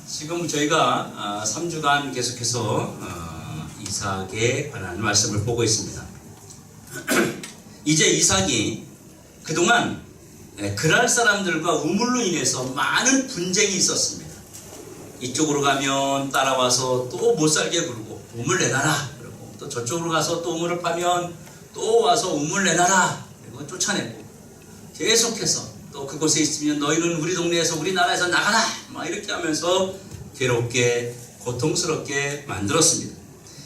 지금 저희가 3주간 계속해서 이삭에 관한 말씀을 보고 있습니다. 이제 이삭이 그동안 그랄 사람들과 우물로 인해서 많은 분쟁이 있었습니다. 이쪽으로 가면 따라와서 또 못살게 굴고 우물 내놔라 그러고, 또 저쪽으로 가서 또 우물을 파면 또 와서 우물 내놔라 그리고 쫓아내고, 계속해서 또 그곳에 있으면 너희는 우리 동네에서 우리나라에서 나가라 막 이렇게 하면서 괴롭게 고통스럽게 만들었습니다.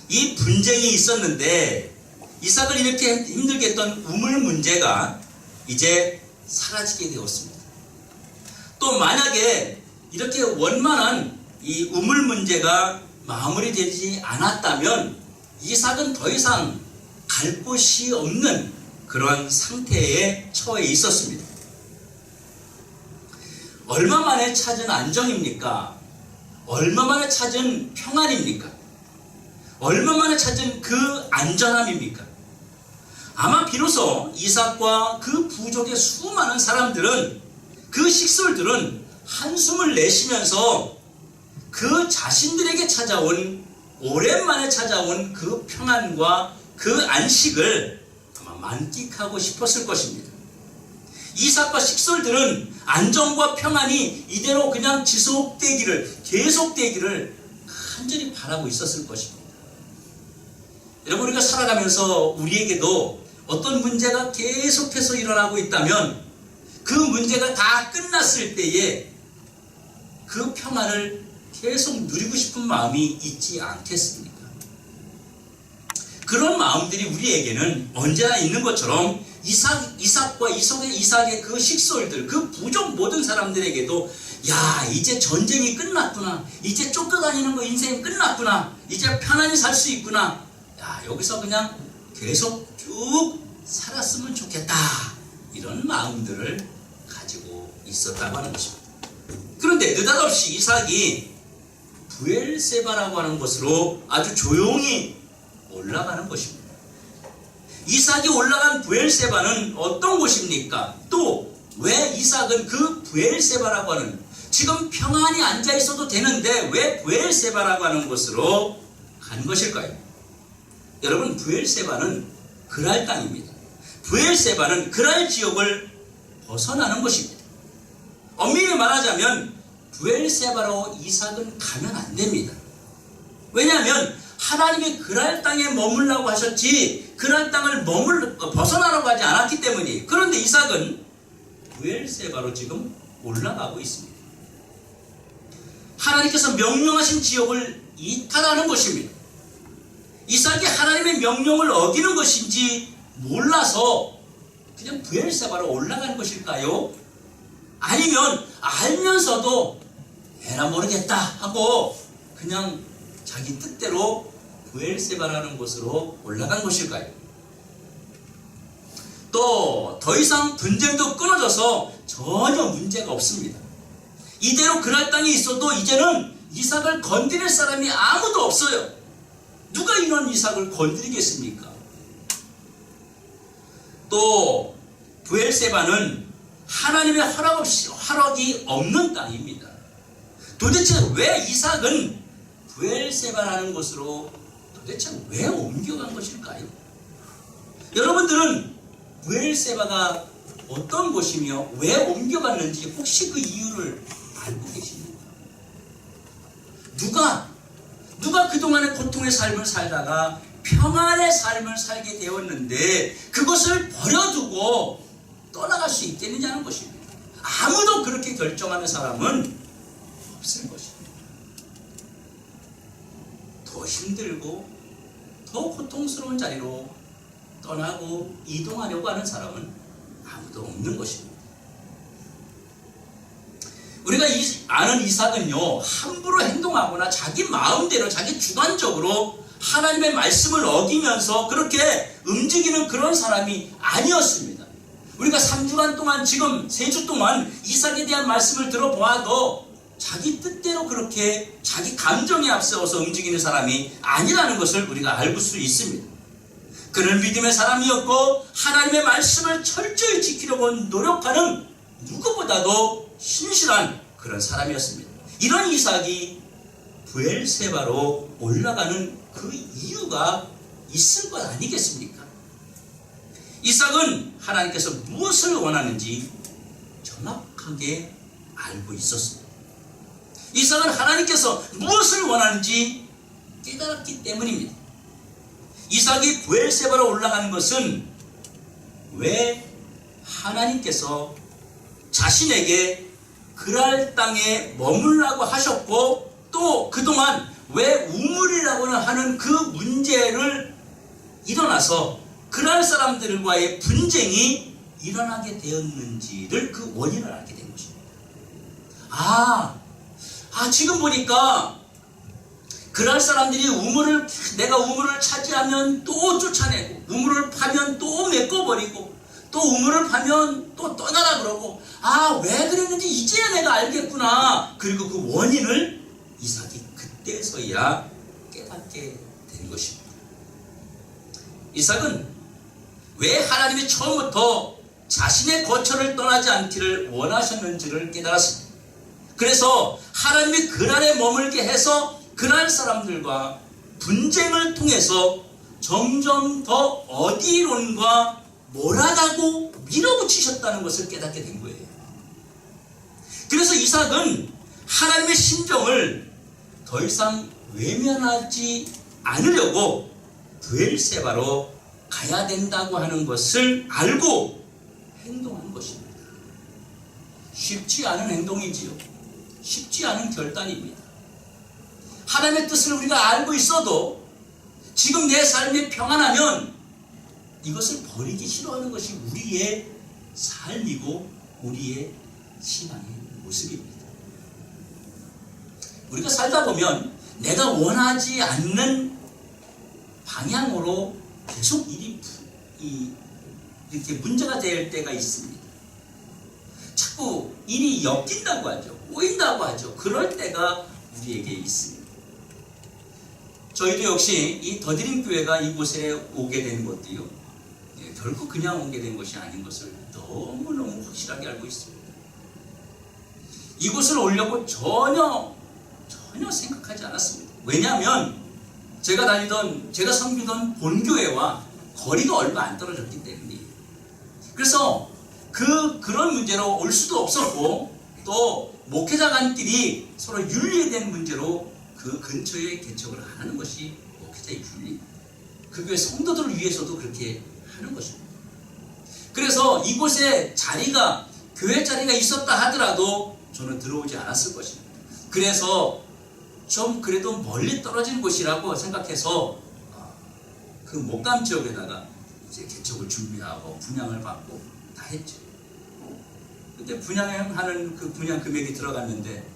이 분쟁이 있었는데 이삭을 이렇게 힘들게 했던 우물 문제가 이제 사라지게 되었습니다. 또 만약에 이렇게 원만한 이 우물 문제가 마무리되지 않았다면 이삭은 더 이상 갈 곳이 없는 그런 상태에 처해 있었습니다. 얼마 만에 찾은 안정입니까? 얼마 만에 찾은 평안입니까? 얼마 만에 찾은 그 안전함입니까? 아마 비로소 이삭과 그 부족의 수많은 사람들은, 그 식솔들은 한숨을 내쉬면서 그 자신들에게 찾아온, 오랜만에 찾아온 그 평안과 그 안식을 아마 만끽하고 싶었을 것입니다. 이삭과 식솔들은 안정과 평안이 이대로 그냥 지속되기를, 계속되기를 간절히 바라고 있었을 것입니다. 여러분, 우리가 살아가면서 우리에게도 어떤 문제가 계속해서 일어나고 있다면 그 문제가 다 끝났을 때에 그 평안을 계속 누리고 싶은 마음이 있지 않겠습니까? 그런 마음들이 우리에게는 언제나 있는 것처럼 이삭과 이삭의 그 식솔들, 그 부족 모든 사람들에게도 야, 이제 전쟁이 끝났구나, 이제 쫓겨다니는 거 인생이 끝났구나, 이제 편안히 살 수 있구나, 야, 여기서 그냥 계속 쭉 살았으면 좋겠다, 이런 마음들을 가지고 있었다고 하는 것입니다. 그런데 느닷없이 이삭이 브엘세바라고 하는 곳으로 아주 조용히 올라가는 것입니다. 이삭이 올라간 브엘세바는 어떤 곳입니까? 또 왜 이삭은 그 브엘세바라고 하는, 지금 평안히 앉아 있어도 되는데 왜 브엘세바라고 하는 곳으로 간 것일까요? 여러분, 브엘세바는 그랄 땅입니다. 브엘세바는 그랄 지역을 벗어나는 것입니다. 엄밀히 말하자면 브엘세바로 이삭은 가면 안 됩니다. 왜냐하면 하나님이 그랄 땅에 머물라고 하셨지 그랄 땅을 벗어나라고 하지 않았기 때문이에요. 그런데 이삭은 브엘세바로 지금 올라가고 있습니다. 하나님께서 명령하신 지역을 이탈하는 것입니다. 이삭이 하나님의 명령을 어기는 것인지 몰라서 그냥 브엘세바로 올라간 것일까요? 아니면 알면서도 에라 모르겠다 하고 그냥 자기 뜻대로 브엘세바라는 곳으로 올라간 것일까요? 또 더 이상 분쟁도 끊어져서 전혀 문제가 없습니다. 이대로 그랄 땅에 있어도 이제는 이삭을 건드릴 사람이 아무도 없어요. 누가 이런 이삭을 건드리겠습니까? 또 브엘세바는 하나님의 허락이 없는 땅입니다. 도대체 왜 이삭은 브엘세바라는 곳으로 도대체 왜 옮겨간 것일까요? 여러분들은 브엘세바가 어떤 곳이며 왜 옮겨갔는지 혹시 그 이유를 알고 계십니까? 누가 그동안의 고통의 삶을 살다가 평안의 삶을 살게 되었는데 그것을 버려두고 떠나갈 수 있겠느냐는 것입니다. 아무도 그렇게 결정하는 사람은 없을 것입니다. 더 힘들고 더 고통스러운 자리로 떠나고 이동하려고 하는 사람은 아무도 없는 것입니다. 우리가 아는 이삭은요, 함부로 행동하거나 자기 마음대로 자기 주관적으로 하나님의 말씀을 어기면서 그렇게 움직이는 그런 사람이 아니었습니다. 우리가 3주간 동안, 지금 3주 동안 이삭에 대한 말씀을 들어보아도 자기 뜻대로 그렇게 자기 감정에 앞세워서 움직이는 사람이 아니라는 것을 우리가 알 수 있습니다. 그는 믿음의 사람이었고 하나님의 말씀을 철저히 지키려고 노력하는 누구보다도 신실한 그런 사람이었습니다. 이런 이삭이 브엘세바로 올라가는 그 이유가 있을 것 아니겠습니까? 이삭은 하나님께서 무엇을 원하는지 정확하게 알고 있었습니다. 이삭은 하나님께서 무엇을 원하는지 깨달았기 때문입니다. 이삭이 브엘세바로 올라가는 것은 왜 하나님께서 자신에게 그랄 땅에 머물라고 하셨고 또 그동안 왜 우물이라고는 하는 그 문제를 일어나서 그랄 사람들과의 분쟁이 일어나게 되었는지를 그 원인을 알게 된 것입니다. 지금 보니까 그랄 사람들이 내가 우물을 차지하면 또 쫓아내고 우물을 파면 또 메꿔버리고 또 우물을 파면 또 떠나라 그러고 왜 그랬는지 이제야 내가 알겠구나. 그리고 그 원인을 이삭이 그때서야 깨닫게 된 것입니다. 이삭은 왜 하나님이 처음부터 자신의 거처를 떠나지 않기를 원하셨는지를 깨달았습니다. 그래서 하나님이 그날에 머물게 해서 그날 사람들과 분쟁을 통해서 점점 더 어디론가 몰아가고 밀어붙이셨다는 것을 깨닫게 된 거예요. 그래서 이삭은 하나님의 심정을 더 이상 외면하지 않으려고 브엘세바로 가야 된다고 하는 것을 알고 행동한 것입니다. 쉽지 않은 행동이지요. 쉽지 않은 결단입니다. 하나님의 뜻을 우리가 알고 있어도 지금 내 삶이 평안하면 이것을 버리기 싫어하는 것이 우리의 삶이고 우리의 신앙의 모습입니다. 우리가 살다 보면 내가 원하지 않는 방향으로 계속 이렇게 문제가 될 때가 있습니다. 자꾸 일이 엮인다고 하죠. 꼬인다고 하죠. 그럴 때가 우리에게 있습니다. 저희도 역시 이 더드림 교회가 이곳에 오게 된 것도요, 결코 그냥 오게 된 것이 아닌 것을 너무너무 확실하게 알고 있습니다. 이곳을 오려고 전혀 생각하지 않았습니다. 왜냐하면 제가 섬기던 본교회와 거리가 얼마 안 떨어졌기 때문이에요. 그래서 그런 문제로 올 수도 없었고 또 목회자간끼리 서로 윤리된 문제로 그 근처에 개척을 하는 것이 목회자의 윤리. 그 교회 성도들을 위해서도 그렇게 하는 것입니다. 그래서 이곳에 교회 자리가 있었다 하더라도 저는 들어오지 않았을 것입니다. 그래서 좀 그래도 멀리 떨어진 곳이라고 생각해서 그 목감 지역에다가 이제 개척을 준비하고 분양을 받고 다 했죠. 그때 분양하는 그 분양 금액이 들어갔는데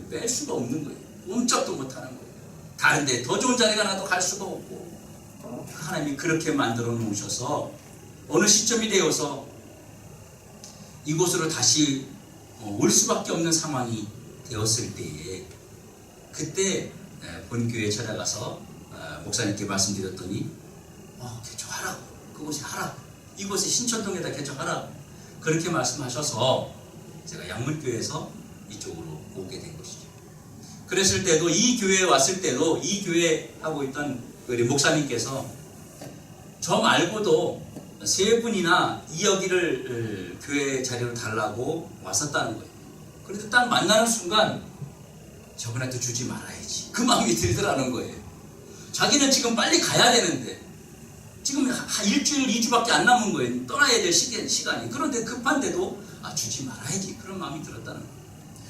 뺄 수가 없는 거예요. 꼼짝도 못하는 거예요. 다른데 더 좋은 자리가 나도 갈 수가 없고 하나님이 그렇게 만들어 놓으셔서 어느 시점이 되어서 이곳으로 다시 올 수밖에 없는 상황이 되었을 때에 그때 본교회에 찾아가서 목사님께 말씀드렸더니 개척하라. 그곳에 하라. 이곳에 신천동에다 개척하라. 그렇게 말씀하셔서 제가 양문교회에서 이쪽으로 오게 된 것이죠. 그랬을 때도 이 교회에 왔을 때도 이 교회에 하고 있던 우리 목사님께서 저 말고도 세 분이나 여기를 교회 자리로 달라고 왔었다는 거예요. 그래도 딱 만나는 순간 저분한테 주지 말아야지. 그 마음이 들더라는 거예요. 자기는 지금 빨리 가야 되는데 지금 일주일, 2주밖에 안 남은 거예요. 떠나야 될 시간이. 그런데 급한데도 주지 말아야지. 그런 마음이 들었다는 거예요.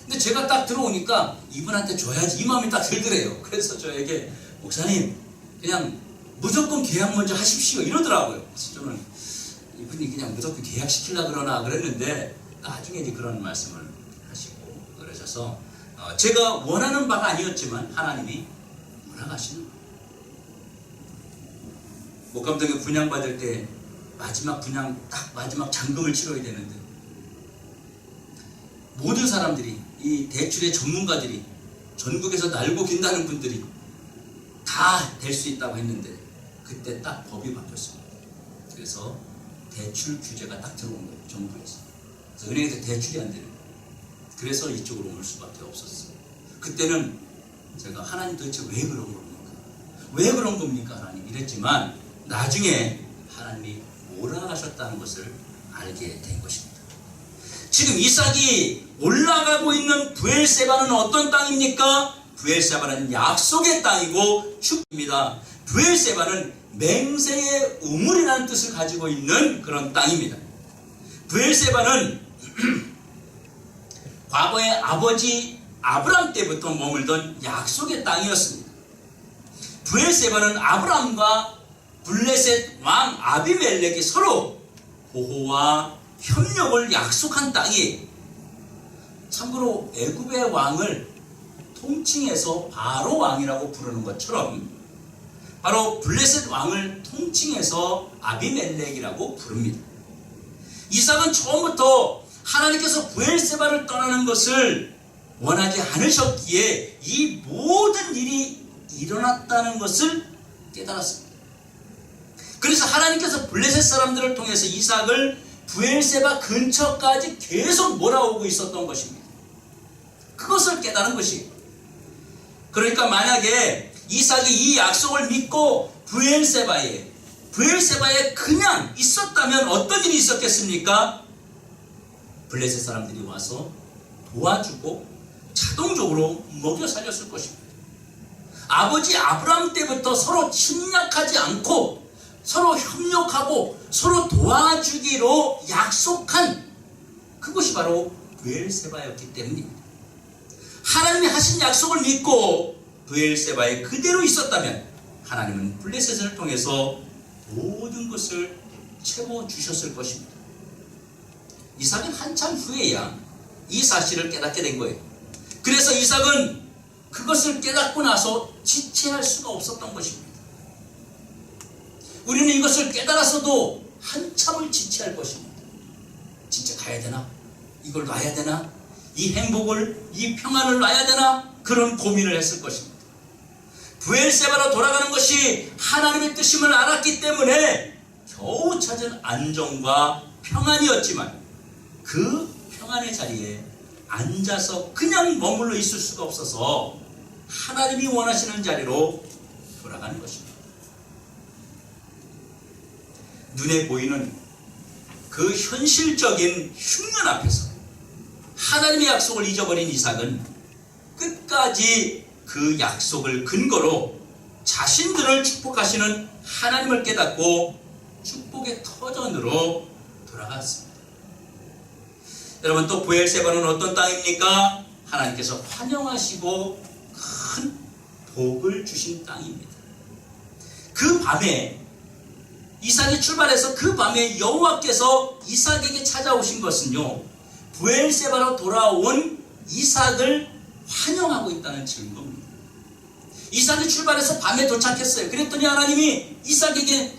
근데 제가 딱 들어오니까 이분한테 줘야지. 이 마음이 딱 들더래요. 그래서 저에게 목사님 그냥 무조건 계약 먼저 하십시오. 이러더라고요. 그래서 저는 이분이 그냥 무조건 계약시키려고 그러나 그랬는데 나중에 이제 그런 말씀을 하시고 그러셔서 제가 원하는 바가 아니었지만 하나님이 원하시는 거예요. 목감동에 분양받을 때 마지막 잔금을 치러야 되는데 모든 사람들이 이 대출의 전문가들이 전국에서 날고 긴다는 분들이 다 될 수 있다고 했는데 그때 딱 법이 바뀌었습니다. 그래서 대출 규제가 딱 들어온 거예요. 정부에서. 그래서 은행에서 대출이 안 되는 거예요. 그래서 이쪽으로 올 수밖에 없었어요. 그때는 제가 하나님 도대체 왜 그런 겁니까? 왜 그런 겁니까 하나님? 이랬지만 나중에 하나님이 몰아가셨다는 것을 알게 된 것입니다. 지금 이삭이 올라가고 있는 브엘세바는 어떤 땅입니까? 브엘세바는 약속의 땅이고 축입니다. 브엘세바는 맹세의 우물이라는 뜻을 가지고 있는 그런 땅입니다. 브엘세바는 과거에 아버지 아브람 때부터 머물던 약속의 땅이었습니다. 브엘세바는 아브람과 블레셋 왕 아비멜렉이 서로 보호와 협력을 약속한 땅이에요. 참고로 애굽의 왕을 통칭해서 바로 왕이라고 부르는 것처럼 바로 블레셋 왕을 통칭해서 아비멜렉이라고 부릅니다. 이삭은 처음부터 하나님께서 브엘세바를 떠나는 것을 원하지 않으셨기에 이 모든 일이 일어났다는 것을 깨달았습니다. 그래서 하나님께서 블레셋 사람들을 통해서 이삭을 브엘세바 근처까지 계속 몰아오고 있었던 것입니다. 그것을 깨달은 것이에요. 그러니까 만약에 이삭이 이 약속을 믿고 브엘세바에 그냥 있었다면 어떤 일이 있었겠습니까? 블레셋 사람들이 와서 도와주고 자동적으로 먹여 살렸을 것입니다. 아버지 아브람 때부터 서로 침략하지 않고 서로 협력하고 서로 도와주기로 약속한 그것이 바로 브엘세바였기 때문입니다. 하나님이 하신 약속을 믿고 브엘세바에 그대로 있었다면 하나님은 블레셋을 통해서 모든 것을 채워주셨을 것입니다. 이삭은 한참 후에야 이 사실을 깨닫게 된 거예요. 그래서 이삭은 그것을 깨닫고 나서 지체할 수가 없었던 것입니다. 우리는 이것을 깨달았어도 한참을 지체할 것입니다. 진짜 가야 되나? 이걸 놔야 되나? 이 행복을, 이 평안을 놔야 되나? 그런 고민을 했을 것입니다. 브엘세바로 돌아가는 것이 하나님의 뜻임을 알았기 때문에 겨우 찾은 안정과 평안이었지만 그 평안의 자리에 앉아서 그냥 머물러 있을 수가 없어서 하나님이 원하시는 자리로 돌아가는 것입니다. 눈에 보이는 그 현실적인 흉년 앞에서 하나님의 약속을 잊어버린 이삭은 끝까지 그 약속을 근거로 자신들을 축복하시는 하나님을 깨닫고 축복의 터전으로 돌아갔습니다. 여러분, 또 브엘세바는 어떤 땅입니까? 하나님께서 환영하시고 큰 복을 주신 땅입니다. 그 밤에 이삭이 출발해서 그 밤에 여호와께서 이삭에게 찾아오신 것은요, 브엘세바로 돌아온 이삭을 환영하고 있다는 증거입니다. 이삭이 출발해서 밤에 도착했어요. 그랬더니 하나님이 이삭에게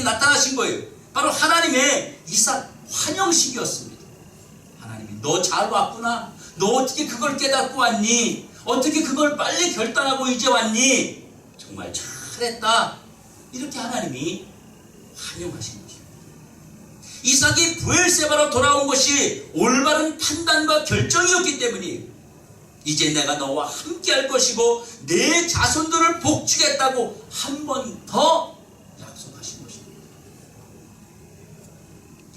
나타나신 거예요. 바로 하나님의 이삭 환영식이었습니다. 하나님이 너 잘 왔구나. 너 어떻게 그걸 깨닫고 왔니? 어떻게 그걸 빨리 결단하고 이제 왔니? 정말 잘했다. 이렇게 하나님이 환영하신 것입니다. 이삭이 브엘세바로 돌아온 것이 올바른 판단과 결정이었기 때문이에요. 이제 내가 너와 함께 할 것이고 내 자손들을 복주겠다고 한 번 더 약속하신 것입니다.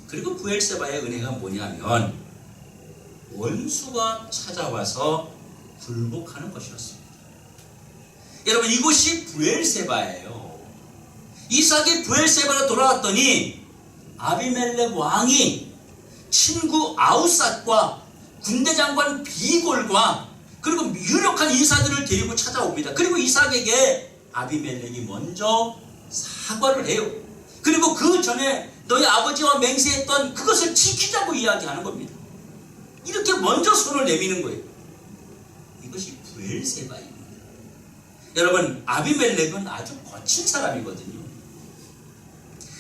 그리고 브엘세바의 은혜가 뭐냐면 원수가 찾아와서 굴복하는 것이었습니다. 여러분, 이곳이 브엘세바예요. 이삭이 브엘세바로 돌아왔더니 아비멜렉 왕이 친구 아우삿과 군대 장관 비골과 그리고 유력한 인사들을 데리고 찾아옵니다. 그리고 이삭에게 아비멜렉이 먼저 사과를 해요. 그리고 그 전에 너희 아버지와 맹세했던 그것을 지키자고 이야기하는 겁니다. 이렇게 먼저 손을 내미는 거예요. 이것이 브엘세바입니다. 여러분, 아비멜렉은 아주 거친 사람이거든요.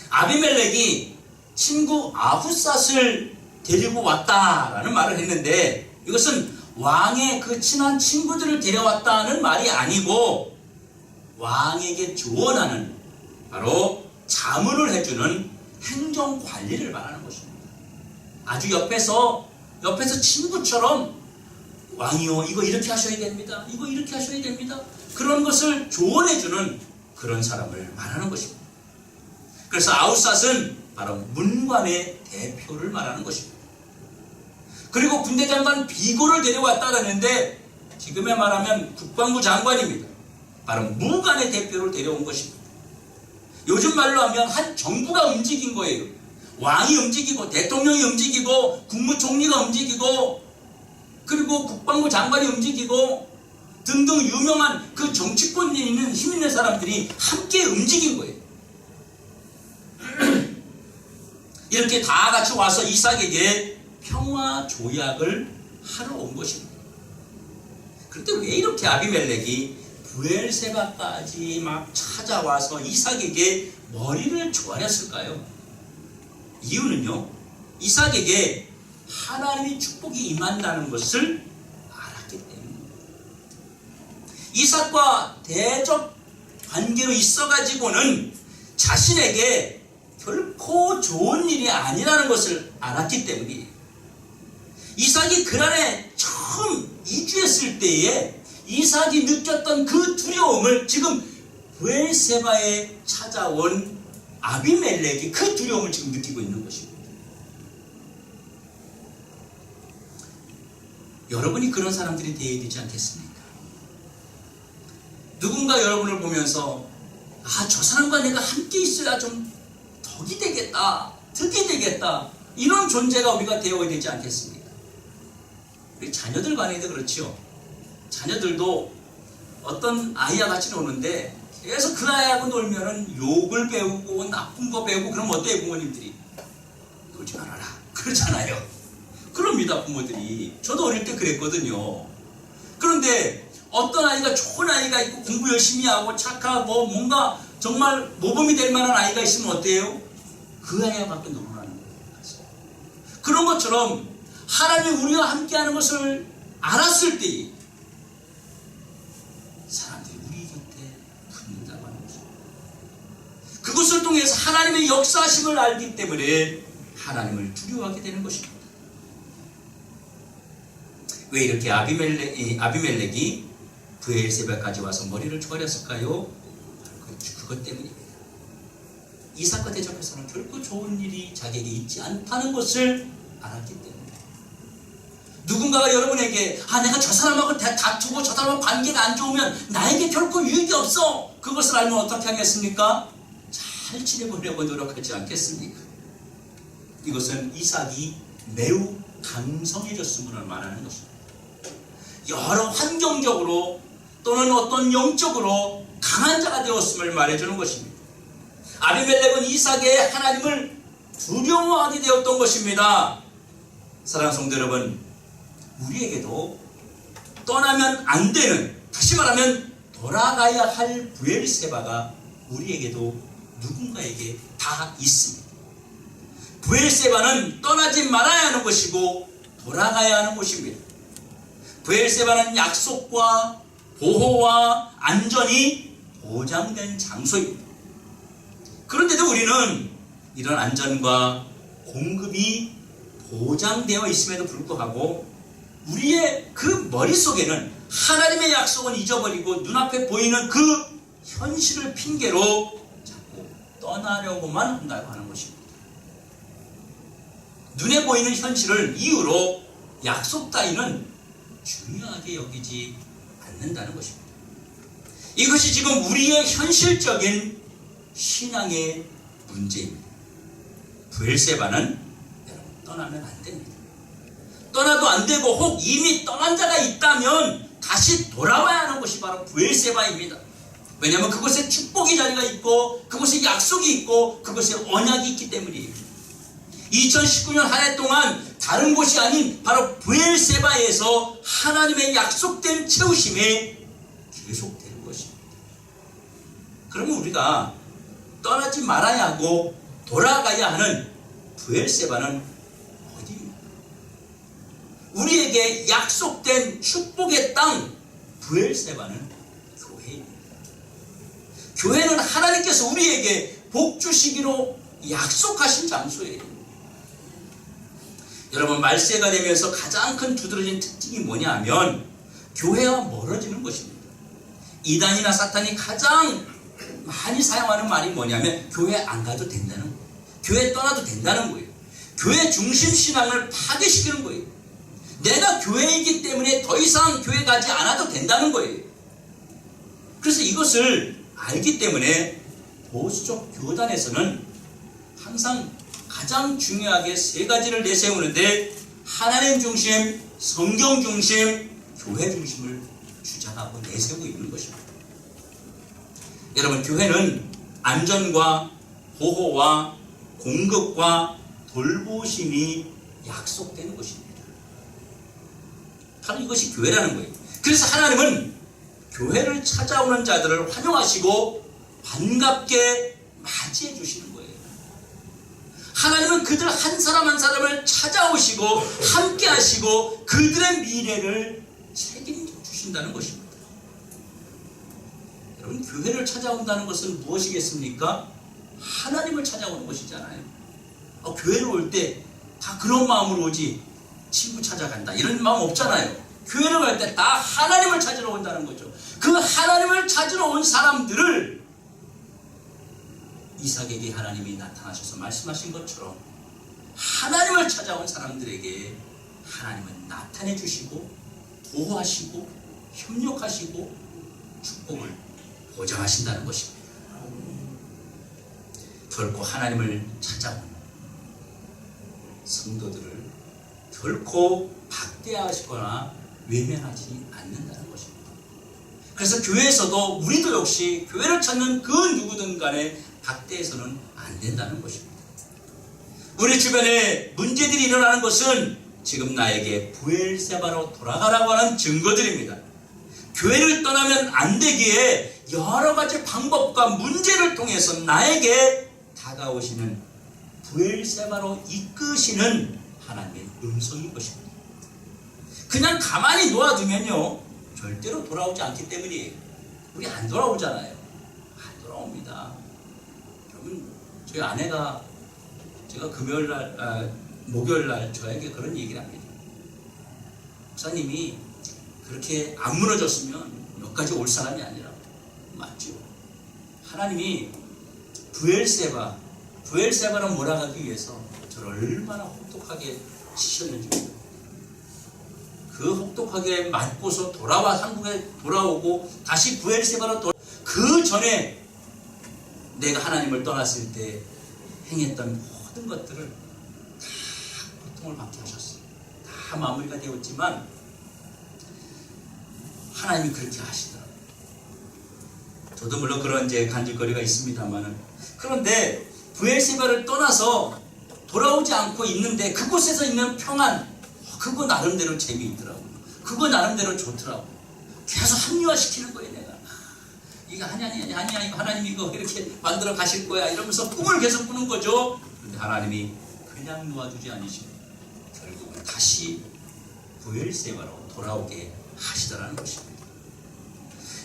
아비멜렉이 친구 아후삿을 데리고 왔다라는 말을 했는데 이것은 왕의 그 친한 친구들을 데려왔다는 말이 아니고 왕에게 조언하는, 바로 자문을 해주는 행정관리를 말하는 것입니다. 아주 옆에서 친구처럼 왕이요, 이거 이렇게 하셔야 됩니다. 이거 이렇게 하셔야 됩니다. 그런 것을 조언해주는 그런 사람을 말하는 것입니다. 그래서 아웃삿은 바로 문관의 대표를 말하는 것입니다. 그리고 군대 장관 비고를 데려왔다라는데 지금에 말하면 국방부 장관입니다. 바로 무관의 대표를 데려온 것입니다. 요즘 말로 하면 한 정부가 움직인 거예요. 왕이 움직이고 대통령이 움직이고 국무총리가 움직이고 그리고 국방부 장관이 움직이고 등등 유명한 그 정치권에 있는 힘 있는 사람들이 함께 움직인 거예요. 이렇게 다 같이 와서 이삭에게 평화 조약을 하러 온 것입니다. 그런데 왜 이렇게 아비멜렉이 브엘세바까지 막 찾아와서 이삭에게 머리를 조아렸을까요? 이유는요, 이삭에게 하나님의 축복이 임한다는 것을 알았기 때문입니다. 이삭과 대적 관계로 있어가지고는 자신에게 결코 좋은 일이 아니라는 것을 알았기 때문이에요. 이삭이 그란에 처음 이주했을 때에 이삭이 느꼈던 그 두려움을 지금 브엘세바에 찾아온 아비멜렉이 그 두려움을 지금 느끼고 있는 것입니다. 여러분이 그런 사람들이 되어야 되지 않겠습니까? 누군가 여러분을 보면서 저 사람과 내가 함께 있어야 좀 덕이 되겠다, 득이 되겠다, 이런 존재가 우리가 되어야 되지 않겠습니까? 우리 자녀들 간에도 그렇지요. 자녀들도 어떤 아이와 같이 노는데 계속 그 아이하고 놀면은 욕을 배우고 나쁜 거 배우고 그러면 어때요? 부모님들이 놀지 말아라 그러잖아요. 그럽니다. 부모들이. 저도 어릴 때 그랬거든요. 그런데 어떤 아이가 좋은 아이가 있고 공부 열심히 하고 착하고 뭔가 정말 모범이 될 만한 아이가 있으면 어때요? 그 아이와 밖에 놀아나는 거예요. 그런 것처럼 하나님이 우리와 함께하는 것을 알았을 때 사람들이 우리 곁에 붙는다고 하는 것입니다. 그것을 통해서 하나님의 역사하심을 알기 때문에 하나님을 두려워하게 되는 것입니다. 왜 이렇게 아비멜렉이 브엘세바까지 와서 머리를 조아렸을까요? 그것 때문입니다. 이삭과 대적해서는 결코 좋은 일이 자기에게 있지 않다는 것을 알았기 때문에. 누군가가 여러분에게 내가 저 사람하고 다투고 저 사람하고 관계가 안 좋으면 나에게 결코 유익이 없어, 그것을 알면 어떻게 하겠습니까? 잘 지내보려고 노력하지 않겠습니까? 이것은 이삭이 매우 강성해졌음을 말하는 것입니다. 여러 환경적으로 또는 어떤 영적으로 강한 자가 되었음을 말해주는 것입니다. 아비멜렉은 이삭의 하나님을 두려워하게 되었던 것입니다. 사랑하는 성도 여러분, 우리에게도 떠나면 안 되는, 다시 말하면 돌아가야 할 브엘세바가 우리에게도 누군가에게 다 있습니다. 브엘세바는 떠나지 말아야 하는 것이고 돌아가야 하는 것입니다. 브엘세바는 약속과 보호와 안전이 보장된 장소입니다. 그런데도 우리는 이런 안전과 공급이 보장되어 있음에도 불구하고 우리의 그 머릿속에는 하나님의 약속은 잊어버리고 눈앞에 보이는 그 현실을 핑계로 자꾸 떠나려고만 한다고 하는 것입니다. 눈에 보이는 현실을 이유로 약속 따위는 중요하게 여기지 않는다는 것입니다. 이것이 지금 우리의 현실적인 신앙의 문제입니다. 브엘세바는 여러분 떠나면 안 됩니다. 떠나도 안 되고 혹 이미 떠난 자가 있다면 다시 돌아와야 하는 것이 바로 브엘세바입니다. 왜냐하면 그곳에 축복의 자리가 있고 그곳에 약속이 있고 그곳에 언약이 있기 때문이에요. 2019년 한 해 동안 다른 곳이 아닌 바로 브엘세바에서 하나님의 약속된 채우심에 계속되는 것입니다. 그러면 우리가 떠나지 말아야 하고 돌아가야 하는 브엘세바는 어디입니까? 우리에게 약속된 축복의 땅 브엘세바는 교회입니다. 교회는 하나님께서 우리에게 복 주시기로 약속하신 장소예요. 여러분, 말세가 되면서 가장 큰 두드러진 특징이 뭐냐 하면 교회와 멀어지는 것입니다. 이단이나 사탄이 가장 많이 사용하는 말이 뭐냐면 교회 안 가도 된다는 거예요. 교회 떠나도 된다는 거예요. 교회 중심 신앙을 파괴시키는 거예요. 내가 교회이기 때문에 더 이상 교회 가지 않아도 된다는 거예요. 그래서 이것을 알기 때문에 보수적 교단에서는 항상 가장 중요하게 세 가지를 내세우는데 하나님 중심, 성경 중심, 교회 중심을 주장하고 내세우고 있는 것입니다. 여러분, 교회는 안전과 보호와 공급과 돌보심이 약속되는 것입니다. 바로 이것이 교회라는 거예요. 그래서 하나님은 교회를 찾아오는 자들을 환영하시고 반갑게 맞이해 주시는 거예요. 하나님은 그들 한 사람 한 사람을 찾아오시고 함께 하시고 그들의 미래를 책임져 주신다는 것입니다. 여러분, 교회를 찾아온다는 것은 무엇이겠습니까? 하나님을 찾아오는 것이잖아요. 교회를 올 때 다 그런 마음으로 오지 친구 찾아간다 이런 마음 없잖아요. 교회를 갈 때 다 하나님을 찾으러 온다는 거죠. 그 하나님을 찾으러 온 사람들을 이삭에게 하나님이 나타나셔서 말씀하신 것처럼 하나님을 찾아온 사람들에게 하나님은 나타내 주시고 보호하시고 협력하시고 축복을 보장하신다는 것입니다. 결코 하나님을 찾아온 성도들을 결코 박대하시거나 외면하지 않는다는 것입니다. 그래서 교회에서도 우리도 역시 교회를 찾는 그 누구든 간에 박대해서는 안 된다는 것입니다. 우리 주변에 문제들이 일어나는 것은 지금 나에게 부엘세바로 돌아가라고 하는 증거들입니다. 교회를 떠나면 안 되기에 여러 가지 방법과 문제를 통해서 나에게 다가오시는 부엘세바로 이끄시는 하나님의 음성인 것입니다. 그냥 가만히 놓아두면요 절대로 돌아오지 않기 때문이에요. 우리 안 돌아오잖아요. 안 돌아옵니다. 여러분, 저희 아내가 제가 목요일날 저에게 그런 얘기를 합니다. 목사님이 그렇게 안 무너졌으면 여기까지 올 사람이 아니라. 맞죠? 하나님이 부엘세바로 몰아가기 위해서 저를 얼마나 혹독하게 치셨는지, 그 혹독하게 맞고서 한국에 돌아오고 다시 부엘세바로 그 전에 내가 하나님을 떠났을 때 행했던 모든 것들을 다 고통을 받게 하셨어요. 다 마무리가 되었지만 하나님이 그렇게 하시더라고요. 저도 물론 그런 이제 간질거리가 있습니다만은, 그런데 부엘세바를 떠나서 돌아오지 않고 있는데 그곳에서 있는 평안, 그거 나름대로 재미있더라고요. 그거 나름대로 좋더라고요. 계속 합리화시키는 거예요. 내가 이게 하나님이 이거 이렇게 만들어 가실 거야 이러면서 꿈을 계속 꾸는 거죠. 그런데 하나님이 그냥 놓아주지 않으시고 결국은 다시 부엘세바로 돌아오게 하시더라는 것입니다.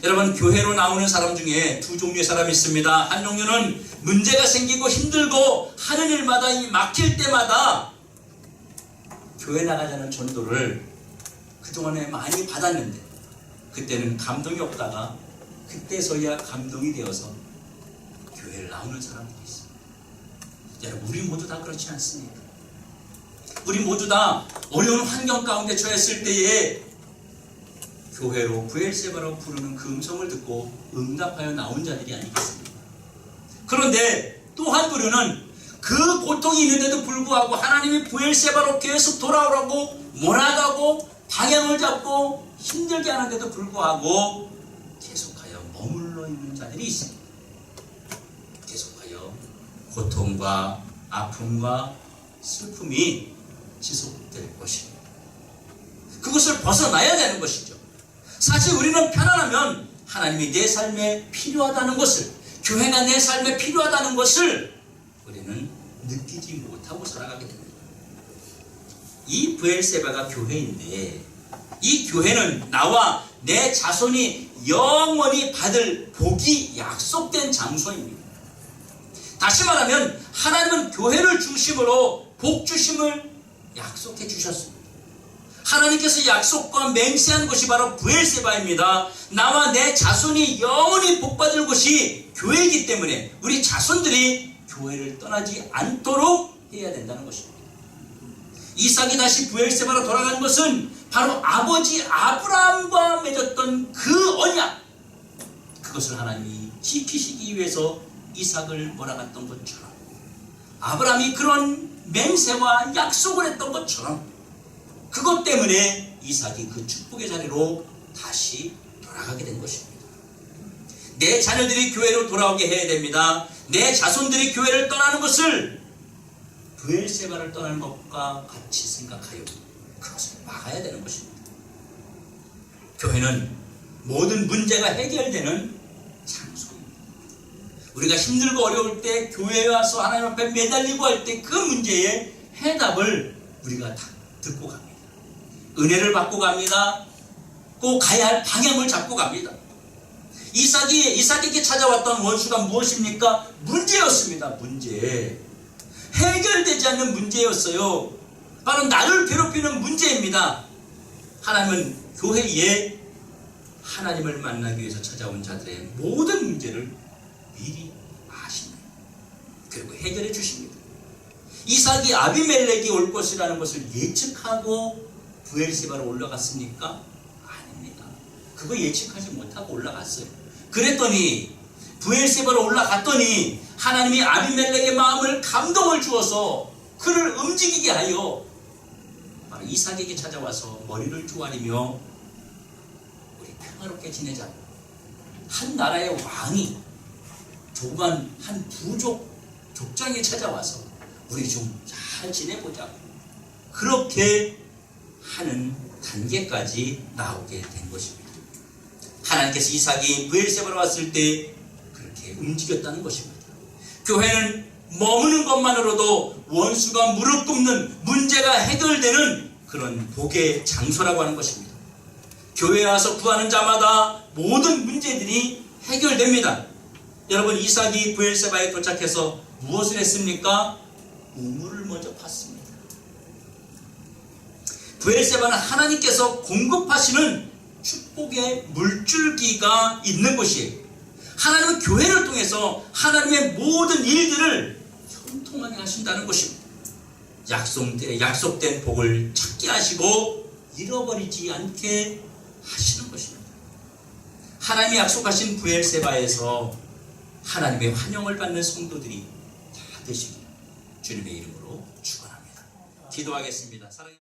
여러분, 교회로 나오는 사람 중에 두 종류의 사람이 있습니다. 한 종류는 문제가 생기고 힘들고 하는 일마다 막힐 때마다 교회 나가자는 전도를 그동안에 많이 받았는데 그때는 감동이 없다가 그때서야 감동이 되어서 교회를 나오는 사람들이 있습니다. 여러분, 우리 모두 다 그렇지 않습니까? 우리 모두 다 어려운 환경 가운데 처했을 때에 교회로 부엘세바로 부르는 그 음성을 듣고 응답하여 나온 자들이 아니겠습니까? 그런데 또 한 부류는 그 고통이 있는데도 불구하고 하나님이 부엘세바로 계속 돌아오라고 몰아가고 방향을 잡고 힘들게 하는데도 불구하고 계속하여 머물러 있는 자들이 있습니다. 계속하여 고통과 아픔과 슬픔이 지속될 것입니다. 그것을 벗어나야 되는 것이죠. 사실 우리는 편안하면 하나님이 내 삶에 필요하다는 것을, 교회가 내 삶에 필요하다는 것을 우리는 느끼지 못하고 살아가게 됩니다. 이 부엘세바가 교회인데 이 교회는 나와 내 자손이 영원히 받을 복이 약속된 장소입니다. 다시 말하면 하나님은 교회를 중심으로 복 주심을 약속해 주셨습니다. 하나님께서 약속과 맹세한 곳이 바로 브엘세바입니다. 나와 내 자손이 영원히 복받을 곳이 교회이기 때문에 우리 자손들이 교회를 떠나지 않도록 해야 된다는 것입니다. 이삭이 다시 브엘세바로 돌아간 것은 바로 아버지 아브라함과 맺었던 그 언약, 그것을 하나님이 지키시기 위해서 이삭을 몰아갔던 것처럼, 아브라함이 그런 맹세와 약속을 했던 것처럼, 그것 때문에 이삭이 그 축복의 자리로 다시 돌아가게 된 것입니다. 내 자녀들이 교회로 돌아오게 해야 됩니다. 내 자손들이 교회를 떠나는 것을 브엘세바를 떠나는 것과 같이 생각하여 그것을 막아야 되는 것입니다. 교회는 모든 문제가 해결되는 장소입니다. 우리가 힘들고 어려울 때 교회에 와서 하나님 앞에 매달리고 할 때 그 문제의 해답을 우리가 다 듣고 갑니다. 은혜를 받고 갑니다. 꼭 가야 할 방향을 잡고 갑니다. 이삭에게 찾아왔던 원수가 무엇입니까? 문제였습니다. 문제. 해결되지 않는 문제였어요. 바로 나를 괴롭히는 문제입니다. 하나님은 교회에 하나님을 만나기 위해서 찾아온 자들의 모든 문제를 미리 아십니다. 그리고 해결해 주십니다. 이삭이 아비멜렉이 올 것이라는 것을 예측하고 브엘세바로 올라갔습니까? 아닙니다. 그거 예측하지 못하고 올라갔어요. 그랬더니 브엘세바로 올라갔더니 하나님이 아비멜렉의 마음을 감동을 주어서 그를 움직이게 하여 바로 이삭에게 찾아와서 머리를 조아리며 우리 평화롭게 지내자. 한 나라의 왕이 조그만 한 부족 족장에 찾아와서 우리 좀 잘 지내보자. 그렇게 하는 단계까지 나오게 된 것입니다. 하나님께서 이삭이 브엘세바로 왔을 때 그렇게 움직였다는 것입니다. 교회는 머무는 것만으로도 원수가 무릎 꿇는 문제가 해결되는 그런 복의 장소라고 하는 것입니다. 교회에 와서 구하는 자마다 모든 문제들이 해결됩니다. 여러분, 이삭이 브엘세바에 도착해서 무엇을 했습니까? 우물을 먼저 팠습니다. 브엘세바는 하나님께서 공급하시는 축복의 물줄기가 있는 곳이에요. 하나님은 교회를 통해서 하나님의 모든 일들을 형통하게 하신다는 것입니다. 약속된 복을 찾게 하시고 잃어버리지 않게 하시는 것입니다. 하나님이 약속하신 브엘세바에서 하나님의 환영을 받는 성도들이 다 되시길 주님의 이름으로 축원합니다. 기도하겠습니다. 사랑해